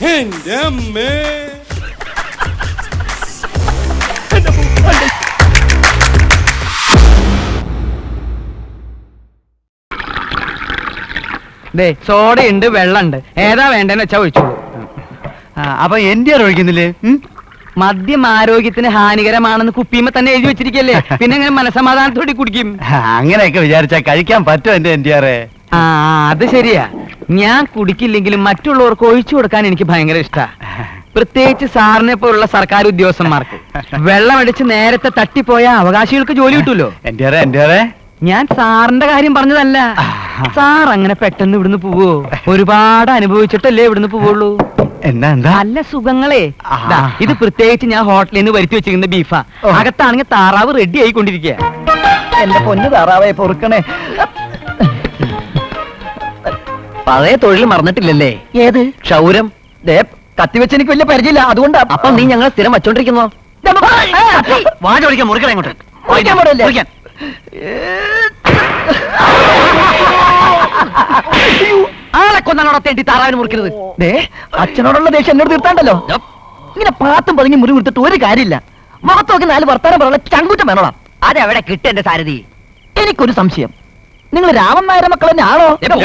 എന്റെ അമ്മേ. സോഡയുണ്ട്, വെള്ളമുണ്ട്, ഏതാ വേണ്ടെന്ന് വെച്ചാ ഒഴിച്ചോളൂ. അപ്പൊ എന്റെ ഒഴിക്കുന്നില്ലേ? മദ്യം ആരോഗ്യത്തിന് ഹാനികരമാണെന്ന് കുപ്പിയുമ്പോ തന്നെ എഴുതി വെച്ചിരിക്കല്ലേ, പിന്നെ എങ്ങനെ മനസമാധാനത്തോടെ കുടിക്കും? അങ്ങനെയൊക്കെ വിചാരിച്ചാ കഴിക്കാൻ പറ്റുമോ എന്റെ NTR? ആ അത് ശരിയാ. ഞാൻ കുടിക്കില്ലെങ്കിലും മറ്റുള്ളവർക്ക് ഒഴിച്ചു കൊടുക്കാൻ എനിക്ക് ഭയങ്കര ഇഷ്ടാ. പ്രത്യേകിച്ച് സാറിനെ പോലുള്ള സർക്കാർ ഉദ്യോഗസ്ഥന്മാർക്ക്. വെള്ളമടിച്ച് നേരത്തെ തട്ടിപ്പോയ അവകാശികൾക്ക് ജോലി കിട്ടുമല്ലോ. NTR ഞാൻ സാറിന്റെ കാര്യം പറഞ്ഞതല്ല. സാർ അങ്ങനെ പെട്ടെന്ന് ഇവിടുന്ന് പോവോ? ഒരുപാട് അനുഭവിച്ചിട്ടല്ലേ ഇവിടുന്ന് പോവുള്ളൂ. എന്താ നല്ല സുഖങ്ങളെ. ഇത് പ്രത്യേകിച്ച് ഞാൻ ഹോട്ടലിൽ നിന്ന് വരുത്തി വെച്ചിരിക്കുന്ന ബീഫാ. അകത്താണെങ്കിൽ താറാവ് റെഡി ആയിക്കൊണ്ടിരിക്കുക. എന്റെ പൊന്നു താറാവെ പൊറുക്കണേ. പഴയ തൊഴിൽ മറന്നിട്ടില്ലല്ലേ? ഏത് ക്ഷൗരം. കത്തിവെച്ച് എനിക്ക് വലിയ പരിചയമില്ല, അതുകൊണ്ടാ. അപ്പൊ നീ ഞങ്ങൾ സ്ഥിരം വച്ചോണ്ടിരിക്കുന്നോ? വാചോടിക്കാൻ മുറുക്കണേ ഇങ്ങോട്ട്. ആളെ കൊന്നാണോടത്തേണ്ടി താറാവിന് മുറിക്കുന്നത്? അച്ഛനോടുള്ള ദേഷ്യം എന്നോട് തീർത്താണ്ടല്ലോ. ഇങ്ങനെ പാത്തും പതുങ്ങി മുറി കൊടുത്തിട്ട് ഒരു കാര്യമില്ല. മുഖത്തോക്കി 4 വർത്താനം പറയാനുള്ള ചങ്കൂറ്റം വേണോടാ. അതെവിടെ കിട്ടും എന്റെ സാരഥി? എനിക്കൊരു സംശയം, നിങ്ങൾ രാമൻ നായരുടെ മക്കൾ തന്നെ ആണോ? എടാ,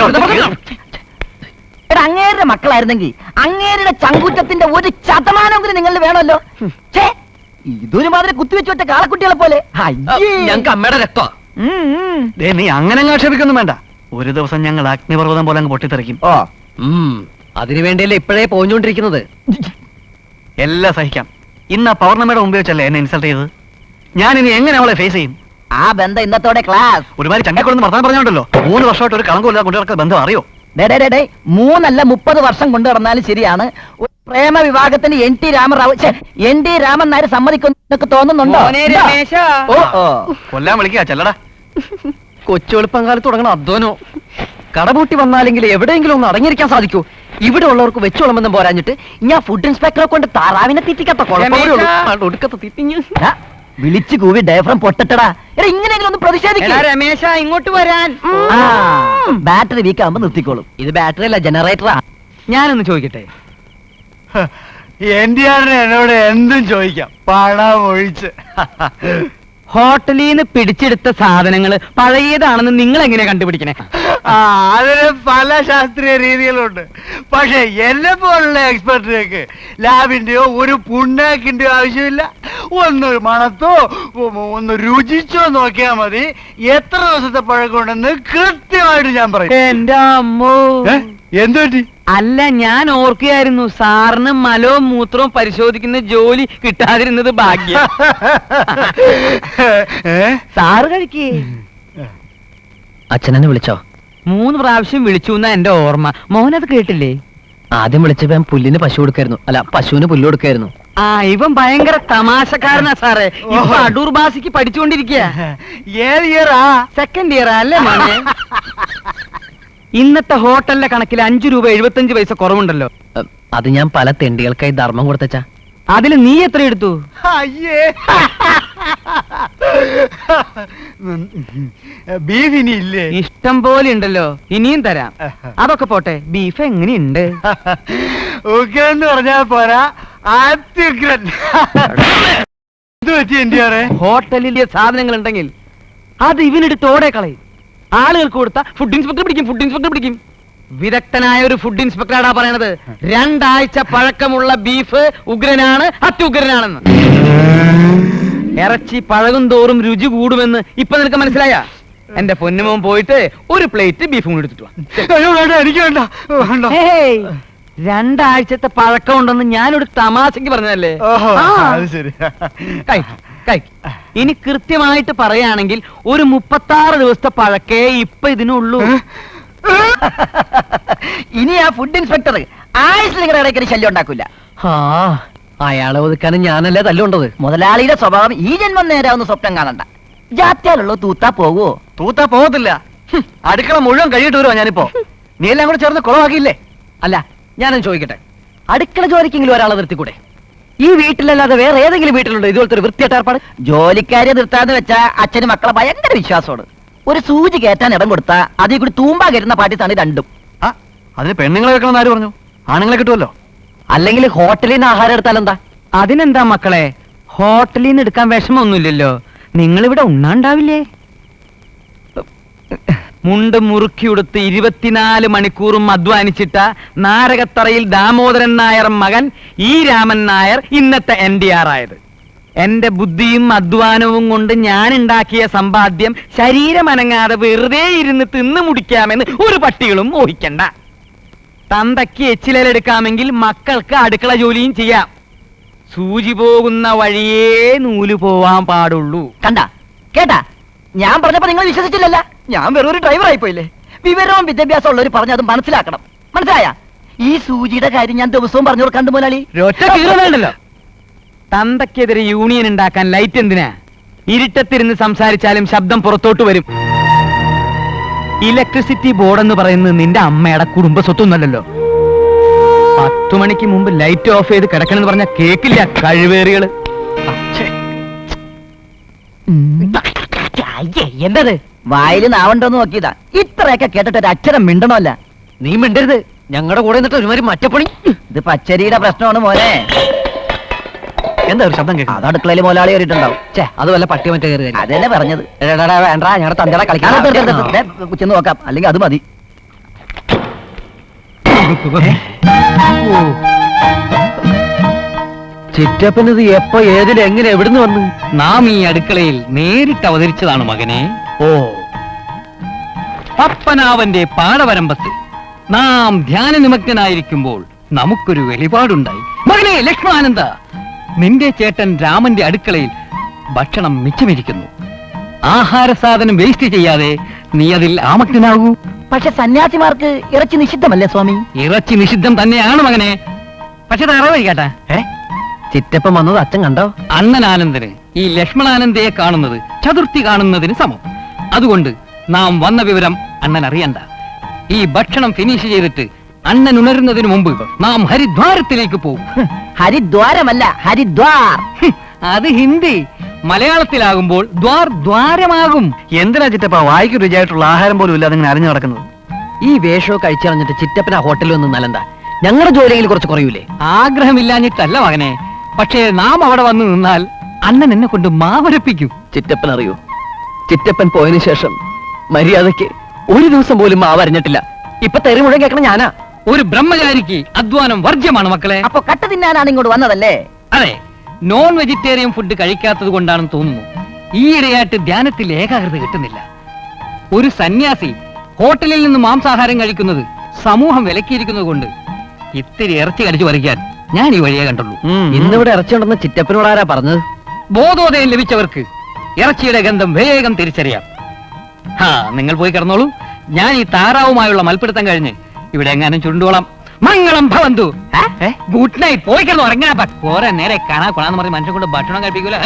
അങ്ങേരുടെ മക്കളായിരുന്നെങ്കിൽ അങ്ങേരുടെ ചങ്കൂറ്റത്തിന്റെ ഒരു ശതമാനമെങ്കിലും നിങ്ങളിൽ വേണമല്ലോ. ഇതൊരുമാതിരി കുത്തിവെച്ച് വെച്ച കാളക്കുട്ടികളെ പോലെ. ഞങ്ങൾക്ക് അമ്മയുടെ രക്തോ. നീ അങ്ങനെ ആക്ഷേപിക്കൊന്നും വേണ്ട. ഒരു ദിവസം ഞങ്ങൾ അഗ്നിപർവ്വതം പോലെ അങ്ങ് പൊട്ടിത്തെറിക്കും. അതിനു വേണ്ടിയല്ലേ ഇപ്പോഴേ പോഞ്ഞോണ്ടിരിക്കുന്നത്. എല്ലാം സഹിക്കാം. ഇന്ന് ആ പൗർണമിയുടെ മുമ്പ് വെച്ചല്ലേ എന്നെ ഇൻസൾട്ട് ചെയ്തത്. ഞാൻ ഇനി എങ്ങനെ അവളെ ഫേസ് ചെയ്യും? ആ ബന്ധം ഇന്നത്തോടെ ക്ലാസ്. ഒരുമാതിരി ചങ്കക്കൊണ്ടെന്ന് വർത്താനം പറഞ്ഞോണ്ടല്ലോ. 3 വർഷമായിട്ട് ഒരു കളങ്കമില്ലാതെ കൊണ്ടു നടക്കുന്ന ബന്ധം അറിയോ? 3 അല്ല 30 വർഷം കൊണ്ടു നടന്നാലും ശരിയാണ്. പ്രേമ വിവാഹത്തിന് NT രാമൻ നായർ സമ്മതിക്കുന്നൊക്കെ തോന്നുന്നുണ്ടോ? കൊല്ലാൻ വിളിക്കുക ചെല്ലടാ. കൊച്ചുവെളുപ്പം കാലത്ത് തുടങ്ങണം അധ്വാനോ. കടപൂട്ടി വന്നാലെങ്കിൽ എവിടെയെങ്കിലും ഒന്ന് അടങ്ങിയിരിക്കാൻ സാധിക്കൂ. ഇവിടെ ഉള്ളവർക്ക് വെച്ചോളമെന്നും പോരാഞ്ഞിട്ട് ഞാൻ ഫുഡ് ഇൻസ്പെക്ടറെ കൊണ്ട് താറാവിനെ തീറ്റിക്കാത്ത ഒടുക്കത്തെ തീറ്റിഞ്ഞ് വിളിച്ചു കൂവി ഡയഫ്രം പൊട്ടട്ടടാ. ഇങ്ങനെയെങ്കിലും ഒന്ന് പ്രതിഷേധിക്കും. രമേശ ഇങ്ങോട്ട് വരാൻ. ബാറ്ററി വീക്ക് ആകുമ്പോ നിർത്തിക്കോളും. ഇത് ബാറ്ററി അല്ല, ജനറേറ്ററാ. ഞാനൊന്ന് ചോദിക്കട്ടെ? NTR എന്നോട് എന്തും ചോദിക്കാം, പണം ഒഴിച്ച്. ഹോട്ടലിൽ നിന്ന് പിടിച്ചെടുത്ത സാധനങ്ങൾ പഴയതാണെന്ന് നിങ്ങൾ എങ്ങനെ കണ്ടുപിടിക്കണേ? അതിന് പല ശാസ്ത്രീയ രീതികളുണ്ട്. പക്ഷെ എന്നെ പോലുള്ള എക്സ്പെർട്ടിലേക്ക് ലാബിന്റെയോ ഒരു പുണ്ണാക്കിന്റെയോ ആവശ്യമില്ല. ഒന്ന് മണത്തോ ഒന്ന് രുചിച്ചോ നോക്കിയാൽ മതി എത്ര ദിവസത്തെ പഴക്കമുണ്ടെന്ന് കൃത്യമായിട്ട് ഞാൻ പറയും. എന്റെ അമ്മോ, എന്തുപറ്റി? അല്ല, ഞാൻ ഓർക്കുകയായിരുന്നു സാറിന് മലവും മൂത്രവും പരിശോധിക്കുന്ന ജോലി കിട്ടാതിരുന്നത് ഭാഗ്യം. സാറ് കഴിക്കേ. അച്ഛനെ വിളിച്ചോ? 3 പ്രാവശ്യം വിളിച്ചു എന്നാ എന്റെ ഓർമ്മ. മോനത് കേട്ടില്ലേ? ആദ്യം വിളിച്ചപ്പോ ഞാൻ പുല്ലിന് പശു കൊടുക്കായിരുന്നു. അല്ല, പശുവിന് പുല്ല് കൊടുക്കായിരുന്നു. ഇവൻ ഭയങ്കര തമാശക്കാരനാ സാറേ. ഇപ്പൊ അടൂർ ഭാഷയ്ക്ക് പഠിച്ചുകൊണ്ടിരിക്കുക. ഏത് ഇയറാ? സെക്കൻഡ് ഇയർ അല്ലേ മോനെ? ഇന്നത്തെ ഹോട്ടലിലെ കണക്കിൽ 5 രൂപ 75 പൈസ കുറവുണ്ടല്ലോ. അത് ഞാൻ പല തെണ്ടികൾക്കായി ധർമ്മം കൊടുത്തച്ചാ. അതിൽ നീ എത്ര എടുത്തു? ബീഫ് ഇനി ഇല്ലേ? ഇഷ്ടം പോലെ ഉണ്ടല്ലോ, ഇനിയും തരാം. അതൊക്കെ പോട്ടെ, ബീഫ് എങ്ങനെയുണ്ട്? ഉഗ്രൻ പറഞ്ഞാ പോരാ, അത്യുഗ്രൻ. ഹോട്ടലിലെ സാധനങ്ങൾ ഉണ്ടെങ്കിൽ അത് ഇവനെടുത്ത് ഓടെ കളയും. ആളുകൾക്ക് കൊടുത്ത ഫുഡ് ഇൻസ്പെക്ടർ പിടിക്കും. വിദഗ്ധനായ ഒരു ഫുഡ് ഇൻസ്പെക്ടറാടാ പറയണത്. 2 ആഴ്ച പഴക്കമുള്ള ബീഫ് ഉഗ്രനാണ്, അത്യുഗ്രനാണെന്ന്. ഇറച്ചി പഴകും തോറും രുചി കൂടുമെന്ന് ഇപ്പൊ നിനക്ക് മനസ്സിലായ? എന്റെ പൊന്നുമോൻ പോയിട്ട് ഒരു പ്ലേറ്റ് ബീഫും കൂടി എടുത്തിട്ട് വാ. എനിക്ക് വേണ്ട. 2 ആഴ്ചത്തെ പഴക്കം ഉണ്ടെന്ന് ഞാനൊരു തമാശക്ക് പറഞ്ഞതല്ലേ. ഇനി കൃത്യമായിട്ട് പറയുകയാണെങ്കിൽ ഒരു 36 ദിവസത്തെ പഴക്കേ ഇപ്പൊ ഇതിനുള്ളൂ. ഇനി ആ ഫുഡ് ഇൻസ്പെക്ടർ ആയുസ് നിങ്ങളുടെ ഇടയ്ക്ക് ശല്യം ഉണ്ടാക്കൂല. അയാളെ ഒതുക്കാനും ഞാനല്ലേ തല്ലുണ്ടത്. മുതലാളിയുടെ സ്വഭാവം ഈ ജന്മം നേരാവുന്ന സ്വപ്നം കാണണ്ട. ജാത്യാലുള്ളൂ തൂത്താ പോവോ? തൂത്താ പോകത്തില്ല. അടുക്കള മുഴുവൻ കഴിയിട്ട് വരുവാ ഞാനിപ്പോ. നീ എല്ലാം കൂടെ ചേർന്ന് കുളമാക്കിയില്ലേ? അല്ല, ഞാനൊന്ന് ചോദിക്കട്ടെ, അടുക്കള ജോലിക്കെങ്കിലും ഒരാളെ നിർത്തിക്കൂടെ? ഈ വീട്ടിലല്ലാതെ വേറെ ഏതെങ്കിലും വീട്ടിലുണ്ടോ ഇതുപോലത്തെ ഒരു വൃത്തിയായിട്ട് ഏർപ്പാട്? ജോലിക്കാരെ നിർത്താന്ന് വെച്ചാ അച്ഛന് മക്കളെ ഭയങ്കര വിശ്വാസമാണ്. ഒരു സൂചി കയറ്റാൻ ഇടം കൊടുത്താ അതിൽ കൂടി തൂമ്പാ കരുന്ന പാട്ടിത്താണ് രണ്ടും. അതിന് പെണ്ണുങ്ങളെ വെക്കണമെന്ന് ആര് പറഞ്ഞു? ആണുങ്ങളെ കിട്ടുമല്ലോ. അല്ലെങ്കിൽ ഹോട്ടലിൽ നിന്ന് ആഹാരം എടുത്താൽ എന്താ? അതിനെന്താ മക്കളെ, ഹോട്ടലിൽ നിന്ന് എടുക്കാൻ വിഷമമൊന്നുമില്ലല്ലോ. നിങ്ങളിവിടെ ഉണ്ണാണ്ടാവില്ലേ? മുണ്ട് മുറുക്കിയുടുത്ത് 24 മണിക്കൂറും അധ്വാനിച്ചിട്ട നാരകത്തറയിൽ ദാമോദരൻ നായർ മകൻ ഈ രാമൻ നായർ ഇന്നത്തെ NTR ആയത്. എന്റെ ബുദ്ധിയും അധ്വാനവും കൊണ്ട് ഞാൻ ഉണ്ടാക്കിയ സമ്പാദ്യം ശരീരമനങ്ങാതെ വെറുതെ ഇരുന്ന് തിന്നു മുടിക്കാമെന്ന് ഒരു പട്ടികളും ഊഹിക്കണ്ട. തന്തയ്ക്ക് എച്ചിലെടുക്കാമെങ്കിൽ മക്കൾക്ക് അടുക്കള ജോലിയും ചെയ്യാം. സൂചി പോകുന്ന വഴിയേ നൂല് പോവാൻ പാടുള്ളൂ. കണ്ട കേട്ടാ, ഞാൻ പറഞ്ഞപ്പോ നിങ്ങൾ വിശ്വസിച്ചില്ലല്ല. ഞാൻ വെറും ഒരു ഡ്രൈവർ ആയിപ്പോയില്ലേ. വിവരവും വിദ്യാഭ്യാസം ഉള്ളവർ പറഞ്ഞത് മനസ്സിലാക്കണം. മനസ്സിലായ? ഈ സൂചിയുടെ കാര്യം ഞാൻ ദിവസവും പറഞ്ഞു കൊടുക്കാണ്ട് മുതലാളി. ഒറ്റ കീറുന്നുണ്ടല്ലോ. തന്തയ്ക്കെതിരെ യൂണിയൻ ഉണ്ടാക്കാൻ ലൈറ്റ് എന്തിനാ? ഇരുട്ടത്തിരുന്ന് സംസാരിച്ചാലും ശബ്ദം പുറത്തോട്ട് വരും. ഇലക്ട്രിസിറ്റി ബോർഡ് എന്ന് പറയുന്നത് നിന്റെ അമ്മയുടെ കുടുംബ സ്വത്തൊന്നല്ലോ. 10 മണിക്ക് മുമ്പ് ലൈറ്റ് ഓഫ് ചെയ്ത് കിടക്കണമെന്ന് പറഞ്ഞ കേക്കില്ല കഴിവേറികള്. എന്തത് വായില് നാവണ്ടോന്ന് നോക്കിയതാ. ഇത്രയൊക്കെ കേട്ടിട്ട് ഒരു അക്ഷരം മിണ്ടണമല്ല. നീ മിണ്ടരുത്. ഞങ്ങളുടെ കൂടെ നിന്നിട്ട് ഒരുമാതിരി മറ്റപ്പണി. ഇത് പച്ചരിയുടെ പ്രശ്നമാണ് മോനെ. എന്താ ഒരു ശബ്ദം കേൾക്കാം? അത് അടുക്കളയിൽ മോലാളി കയറിയിട്ടുണ്ടാവും. അത് വല്ല പട്ടി മറ്റേ കയറി. അതന്നെ പറഞ്ഞത്. വേണ്ട, ഞങ്ങളുടെ തന്തട കളിക്കാൻ ചെന്ന് നോക്കാം, അല്ലെങ്കിൽ അത് മതി. ചിറ്റപ്പനത് എപ്പോ ഏതിൽ എങ്ങനെ എവിടുന്ന് വന്നു? നാം ഈ അടുക്കളയിൽ നേരിട്ട് അവതരിച്ചതാണ് മകനെ. ഓ, പപ്പനാവന്റെ പാടവരമ്പത്ത് നാം ധ്യാന നിമഗ്നായിരിക്കുമ്പോൾ നമുക്കൊരു വെളിപാടുണ്ടായി. മകനെ ലക്ഷ്മണാനന്ദ, നിന്റെ ചേട്ടൻ രാമന്റെ അടുക്കളയിൽ ഭക്ഷണം മിച്ചമിരിക്കുന്നു. ആഹാര സാധനം വേസ്റ്റ് ചെയ്യാതെ നീ അതിൽ ആമഗ്നാകൂ. പക്ഷെ സന്യാസിമാർക്ക് ഇറച്ചി നിഷിദ്ധമല്ലേ സ്വാമി? ഇറച്ചി നിഷിദ്ധം തന്നെയാണ് മകനെ. പക്ഷെ തറവഴി കേട്ടാ, ചിറ്റപ്പം വന്നത് അച്ഛൻ കണ്ടോ? അണ്ണനാനന്ദന് ഈ ലക്ഷ്മണാനന്ദയെ കാണുന്നത് ചതുർത്ഥി കാണുന്നതിന് സമം. അതുകൊണ്ട് നാം വന്ന വിവരം അണ്ണൻ അറിയണ്ട. ഈ ഭക്ഷണം ഫിനിഷ് ചെയ്തിട്ട് അണ്ണൻ ഉണരുന്നതിന് മുമ്പ് നാം ഹരിദ്വാരത്തിലേക്ക് പോകും. ഹരിദ്വാരമല്ല, ഹരിദ്വാർ. അത് ഹിന്ദി. മലയാളത്തിലാകുമ്പോൾ ദ്വാർ ദ്വാരമാകും. എന്തിനാ ചിറ്റപ്പ വായിക്ക് രുചിയായിട്ടുള്ള ആഹാരം പോലും ഇല്ലാതെ ഇങ്ങനെ അറിഞ്ഞു നടക്കുന്നത്? ഈ വേഷമൊക്കെ കഴിച്ചറിഞ്ഞിട്ട് ചിറ്റപ്പന ഹോട്ടലിൽ ഒന്നും നല്ലണ്ട. ഞങ്ങളുടെ ജോലിയിൽ കുറച്ച് കുറയൂലേ? ആഗ്രഹമില്ലാഞ്ഞിട്ടല്ല മകനെ. പക്ഷേ നാം അവിടെ വന്ന് നിന്നാൽ അണ്ണൻ എന്നെ കൊണ്ട് മാവരപ്പിക്കും. ചിറ്റപ്പൻ അറിയോ, ചിറ്റപ്പൻ പോയതിനു ശേഷം മര്യാദയ്ക്ക് ഒരു ദിവസം പോലും മാവരഞ്ഞിട്ടില്ല. ഇപ്പൊ തെറി മുഴുവൻ കേൾക്കണം ഞാനാ. ഒരു ബ്രഹ്മചാരിക്ക് അധ്വാനം വർജ്യമാണ് മക്കളെ. അപ്പൊ കട്ട തിന്നാനാണ് ഇങ്ങോട്ട് വന്നതല്ലേ? അതെ, നോൺ വെജിറ്റേറിയൻ ഫുഡ് കഴിക്കാത്തത് കൊണ്ടാണെന്ന് തോന്നുന്നു ഈയിടെയായിട്ട് ധ്യാനത്തിൽ ഏകാഗ്രത കിട്ടുന്നില്ല. ഒരു സന്യാസി ഹോട്ടലിൽ നിന്ന് മാംസാഹാരം കഴിക്കുന്നത് സമൂഹം വിലക്കിയിരിക്കുന്നത് കൊണ്ട് ഇത്തിരി ഇറച്ചി കടിച്ചു പറിക്കാൻ ഞാൻ ഈ വഴിയെ കണ്ടുള്ളൂ. ഇന്നിവിടെ ഇറച്ചി ഉണ്ടെന്ന് ചിറ്റപ്പനോട് ആരാ പറഞ്ഞത്? ബോധോദയം ലഭിച്ചവർക്ക് ഇറച്ചിയുടെ ഗന്ധം വേഗം തിരിച്ചറിയാം. നിങ്ങൾ പോയി കിടന്നോളൂ. ഞാൻ ഈ താറാവുമായുള്ള മൽപ്പിടുത്തം കഴിഞ്ഞ് ഇവിടെ എങ്ങാനും ചുരുണ്ടോളാം. മംഗളം ഭവന്തു. Good night. പോയി കിടന്നു ഉറങ്ങാ. കുറെ നേരെ കാണാ കൊണാന്ന് പറഞ്ഞ് മനുഷ്യൻ കൊണ്ട് ഭക്ഷണം കഴിപ്പിക്കൂല.